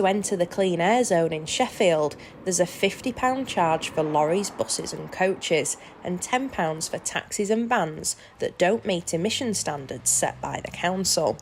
To enter the Clean Air Zone in Sheffield, there's a £50 charge for lorries, buses and coaches and £10 for taxis and vans that don't meet emission standards set by the council.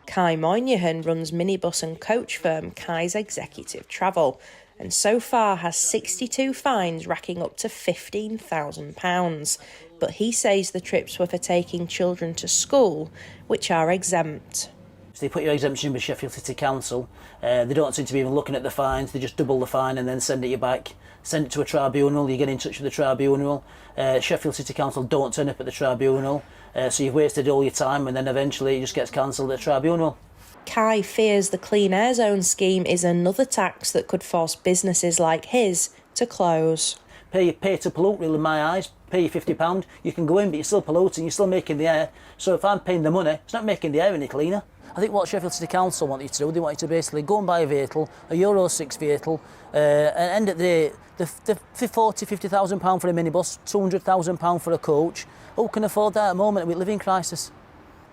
Kai Moynihan runs minibus and coach firm CAZ Executive Travel and so far has 62 fines racking up to £15,000. But he says the trips were for taking children to school, which are exempt. So they put your exemption in with Sheffield City Council. They don't seem to be even looking at the fines. They just double the fine and then send it you back. Send it to a tribunal. You get in touch with the tribunal. Sheffield City Council don't turn up at the tribunal. So you've wasted all your time and then eventually it just gets cancelled at the tribunal. Kai fears the Clean Air Zone scheme is another tax that could force businesses like his to close. Pay to pollute, really, in my eyes. Pay you £50, you can go in, but you're still polluting, you're still making the air. So if I'm paying the money, it's not making the air any cleaner. I think what Sheffield City Council want you to do, they want you to basically go and buy a vehicle, a Euro 6 vehicle, and end of the day, the £40,000-50,000 for a minibus, £200,000 for a coach. Who can afford that at the moment with living crisis?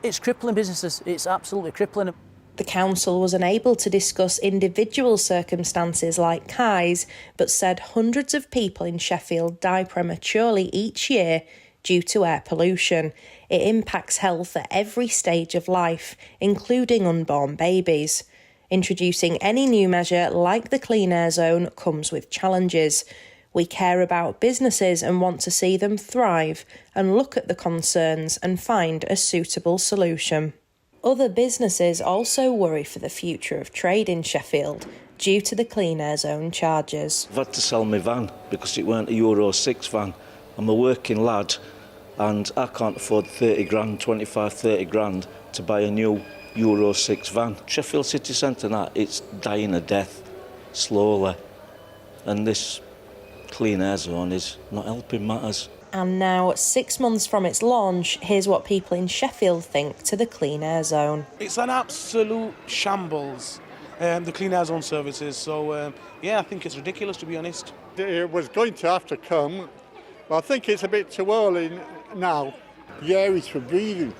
It's crippling businesses, it's absolutely crippling. The council was unable to discuss individual circumstances like Kai's, but said hundreds of people in Sheffield die prematurely each year due to air pollution. It impacts health at every stage of life, including unborn babies. Introducing any new measure like the Clean Air Zone comes with challenges. We care about businesses and want to see them thrive and look at the concerns and find a suitable solution. Other businesses also worry for the future of trade in Sheffield due to the Clean Air Zone charges. I've had to sell my van because it weren't a Euro 6 van. I'm a working lad and I can't afford 30 grand, 25, 30 grand to buy a new Euro 6 van. Sheffield City Centre now, it's dying a death slowly and this Clean Air Zone is not helping matters. And now, 6 months from its launch, here's what people in Sheffield think to the Clean Air Zone. It's an absolute shambles, the Clean Air Zone services. So, yeah, I think it's ridiculous, to be honest. It was going to have to come, but I think it's a bit too early now. The air is for breathing,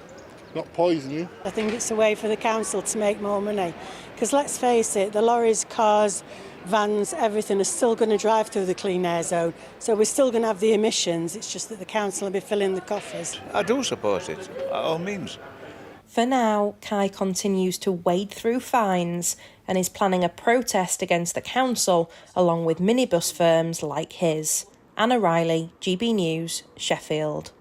not poisoning. I think it's a way for the council to make more money. Because let's face it, the lorries, cars, vans, everything is still going to drive through the Clean Air Zone. So we're still going to have the emissions. It's just that the council will be filling the coffers. I do support it, by all means. For now, Kai continues to wade through fines and is planning a protest against the council along with minibus firms like his. Anna Riley, GB News, Sheffield.